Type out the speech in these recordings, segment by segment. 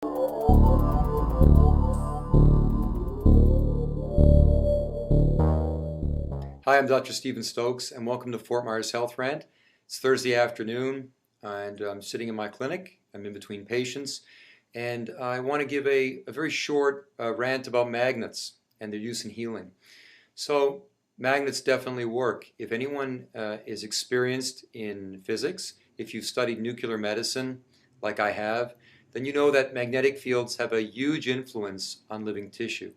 Hi, I'm Dr. Stephen Stokes, and welcome to Fort Myers Health Rant. It's Thursday afternoon, and I'm sitting in my clinic. I'm in between patients, and I want to give a very short rant about magnets and their use in healing. So, magnets definitely work. If anyone is experienced in physics, if you've studied nuclear medicine like I have, then you know that magnetic fields have a huge influence on living tissue.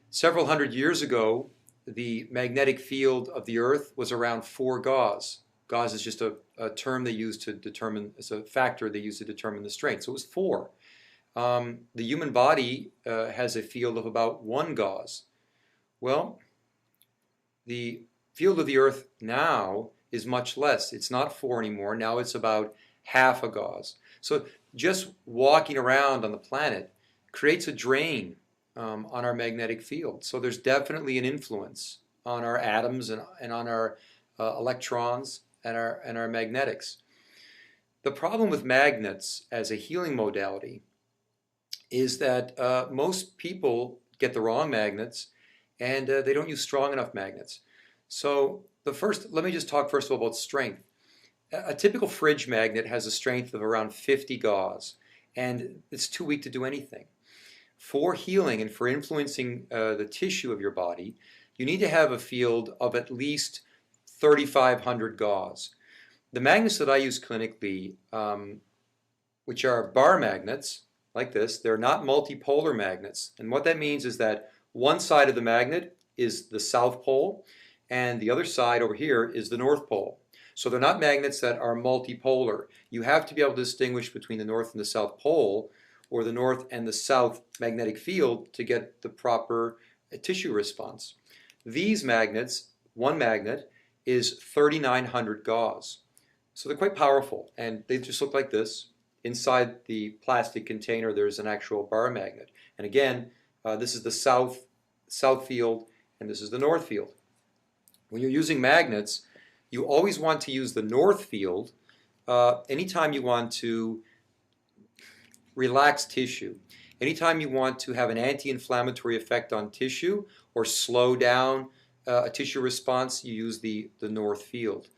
Several hundred years ago, the magnetic field of the Earth was around 4 Gauss. Gauss is just a term they use to determine, it's a factor they use to determine the strength. So it was 4. The human body has a field of about 1 Gauss. Well, the field of the Earth now is much less. It's not 4 anymore. Now it's about half a Gauss. So just walking around on the planet creates a drain on our magnetic field. So there's definitely an influence on our atoms and on our electrons and our magnetics. The problem with magnets as a healing modality is that most people get the wrong magnets and they don't use strong enough magnets. So let me just talk first of all about strength. A typical fridge magnet has a strength of around 50 Gauss, and it's too weak to do anything. For healing and for influencing the tissue of your body, you need to have a field of at least 3,500 Gauss. The magnets that I use clinically, which are bar magnets, like this, they're not multipolar magnets. And what that means is that one side of the magnet is the South Pole, and the other side over here is the North Pole. So they're not magnets that are multipolar. You have to be able to distinguish between the North and the South Pole, or the North and the South magnetic field, to get the proper tissue response. These magnets, one magnet, is 3,900 Gauss. So they're quite powerful, and they just look like this. Inside the plastic container there's an actual bar magnet. And again, this is the South field, and this is the North field. When you're using magnets, you always want to use the North field anytime you want to relax tissue. Anytime you want to have an anti-inflammatory effect on tissue or slow down a tissue response, you use the North field.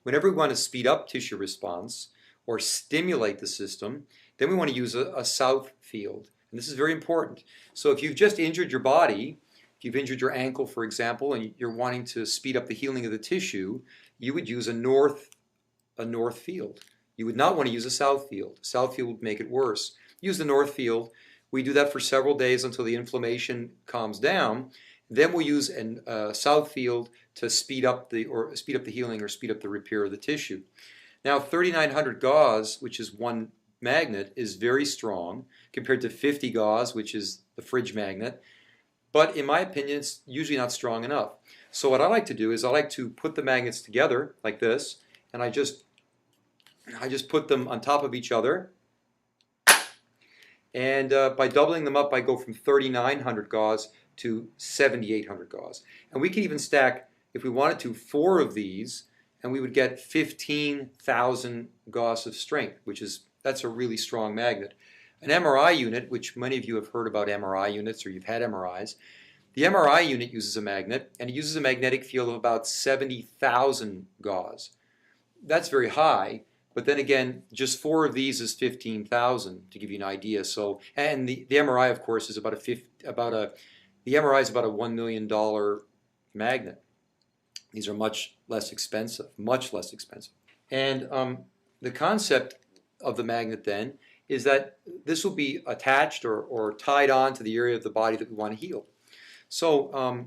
Whenever we want to speed up tissue response or stimulate the system, then we want to use a South field. And this is very important. So if you've just injured your body, if you've injured your ankle, for example, and you're wanting to speed up the healing of the tissue, you would use a north field. You would not want to use a South field. South field would make it worse. Use the North field. We do that for several days until the inflammation calms down. Then we'll use a South field to speed up the healing or speed up the repair of the tissue. Now 3,900 Gauss, which is one magnet, is very strong compared to 50 Gauss, which is the fridge magnet. But in my opinion, it's usually not strong enough. So what I like to do is I like to put the magnets together like this, and I just put them on top of each other. And by doubling them up, I go from 3,900 Gauss to 7,800 Gauss. And we can even stack, if we wanted to, 4 of these, and we would get 15,000 Gauss of strength, that's a really strong magnet. An MRI unit, which many of you have heard about MRI units or you've had MRIs, the MRI unit uses a magnet, and it uses a magnetic field of about 70,000 Gauss. That's very high. But then again, just 4 of these is 15,000, to give you an idea. So, and the MRI, of course, is the MRI is about a $1 million magnet. These are much less expensive, much less expensive. And the concept of the magnet then is that this will be attached or tied on to the area of the body that we want to heal. So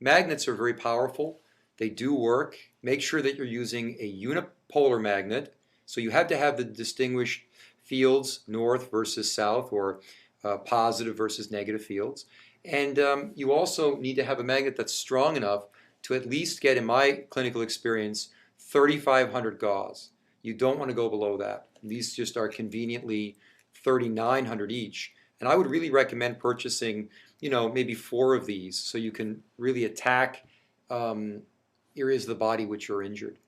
magnets are very powerful. They do work. Make sure that you're using a unipolar magnet. So you have to have the distinguished fields, North versus South, or positive versus negative fields. And you also need to have a magnet that's strong enough to at least get, in my clinical experience, 3,500 Gauss. You don't want to go below that. These just are conveniently 3,900 each. And I would really recommend purchasing, maybe 4 of these so you can really attack areas of the body which are injured.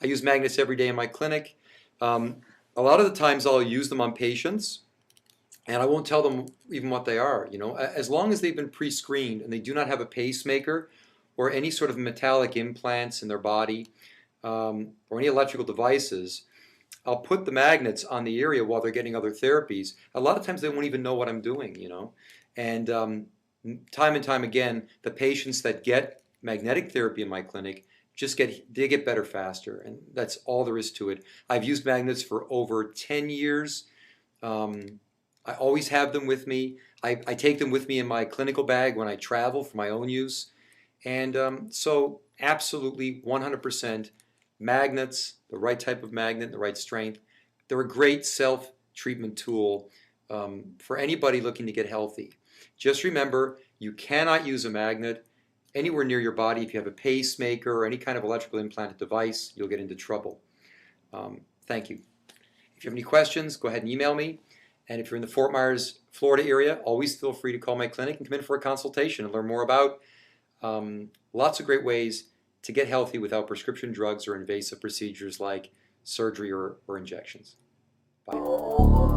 I use magnets every day in my clinic. A lot of the times I'll use them on patients And I won't tell them even what they are, you know. As long as they've been pre-screened and they do not have a pacemaker or any sort of metallic implants in their body, or any electrical devices, I'll put the magnets on the area while they're getting other therapies. A lot of times they won't even know what I'm doing, you know. And time and time again, the patients that get magnetic therapy in my clinic they get better faster, and that's all there is to it. I've used magnets for over 10 years. I always have them with me. I take them with me in my clinical bag when I travel for my own use. And so absolutely 100% magnets, the right type of magnet, the right strength. They're a great self-treatment tool for anybody looking to get healthy. Just remember, you cannot use a magnet anywhere near your body. If you have a pacemaker or any kind of electrical implanted device, you'll get into trouble. Thank you. If you have any questions, go ahead and email me. And if you're in the Fort Myers, Florida area, always feel free to call my clinic and come in for a consultation and learn more about lots of great ways to get healthy without prescription drugs or invasive procedures like surgery or injections. Bye.